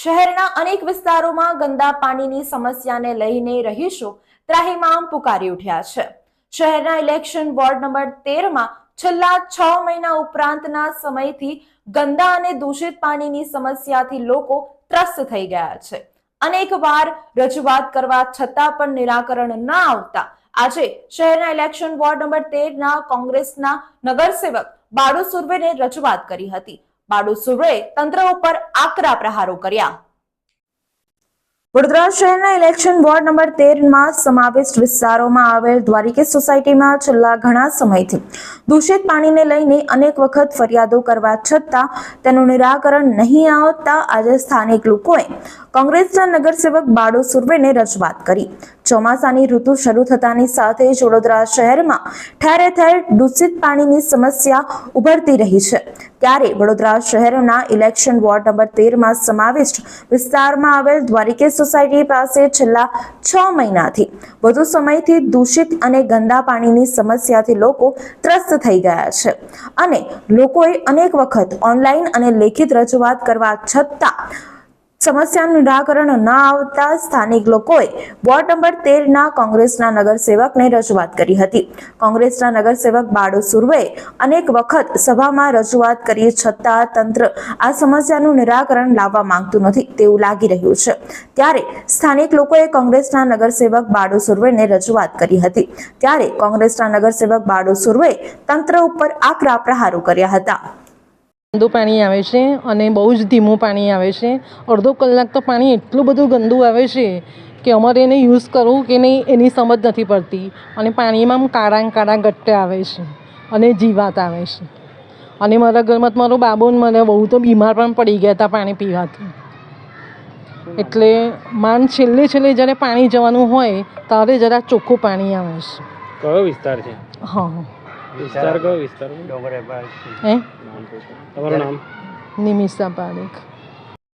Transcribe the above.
શહેરના અનેક વિસ્તારોમાં ગંદા પાણીની સમસ્યાને લઈને રહીશો ત્રાહિમામ પુકારી ઉઠ્યા છે. શહેરના ઇલેક્શન વોર્ડ નંબર 13માં છેલ્લા 6 મહિના ઉપરાંતના સમયથી ગંદા અને દૂષિત પાણીની સમસ્યાથી લોકો ત્રસ્ત થઈ ગયા છે. અનેક વાર રજૂઆત કરવા છતાં પણ નિરાકરણ ન આવતા આજે શહેરના ઇલેક્શન વોર્ડ નંબર 13ના કોંગ્રેસના નગરસેવક બાળુ સુર્વેને રજૂઆત કરી હતી. બાળુ સુર્વેએ તંત્ર ઉપર આકરા પ્રહારો કર્યા. વડોદરા શહેરના ઇલેક્શન વોર્ડ નંબર 13માં સમાવિષ્ટ વિસ્તારોમાં આવેલ દ્વારિકેશ સોસાયટીમાં છેલ્લા ઘણા સમયથી દૂષિત પાણીને લઈને અનેક વખત ફરિયાદો કરવા છતાં તેનું નિરાકરણ નહીં આવતા આજે સ્થાનિક લોકોએ કોંગ્રેસના નગરસેવક બાળુ સુર્વેને રજૂઆત કરી. ચોમાસાની ઋતુ શરૂ થતાની સાથે જ વડોદરા શહેરમાં ઠેર ઠેર દૂષિત પાણીની સમસ્યા ઉભરતી રહી છે. ત્યારે વડોદરા શહેરના ઇલેક્શન વોર્ડ નંબર 13માં સમાવિષ્ટ વિસ્તારમાં આવેલ દ્વારિકેશ સોસાયટી પાસે છેલ્લા 6 મહિનાથી વધુ સમયથી દૂષિત અને ગંદા પાણીની સમસ્યાથી લોકો ત્રસ્ત થઈ ગયા છે અને લોકોએ અનેક વખત ઓનલાઈન અને લેખિત રજૂઆત કરવા છતાં સમસ્યાનું નિરાકરણ ન આવતા સ્થાનિક લોકોએ વોર્ડ નંબર 13ના કોંગ્રેસના નગરસેવકને રજૂઆત કરી હતી. કોંગ્રેસના નગરસેવક બાળુ સુર્વેએ અનેક વખત સભામાં રજૂઆત કરી છતાં તંત્ર આ સમસ્યાનું નિરાકરણ લાવવા માંગતું નથી તેવું લાગી રહ્યું છે. ત્યારે સ્થાનિક લોકોએ કોંગ્રેસના નગરસેવક બાળુ સુર્વેને રજૂઆત કરી હતી. ત્યારે કોંગ્રેસના નગરસેવક બાળુ સુર્વેએ તંત્ર ઉપર આકરા પ્રહારો કર્યા હતા. ગંદુ પાણી આવે છે અને બહુ જ ધીમું પાણી આવે છે. અડધો કલાક તો પાણી એટલું બધું ગંદુ આવે છે કે અમારે એને યુઝ કરવું કે નહીં એની સમજ નથી પડતી. અને પાણીમાં કાળા ગટ્ટા આવે છે અને જીવાત આવે છે. અને મારા ઘરમાં મારો બાબુ ને મને બહુ તો બીમાર પણ પડી ગયા હતા પાણી પીવાથી. એટલે છેલ્લે જ્યારે પાણી જવાનું હોય ત્યારે જરા ચોખ્ખું પાણી આવે છે. કયો વિસ્તાર છે? હા વિસ્તાર કયો વિસ્તાર? હે તમારું નામ? નિમિષા પારેખ.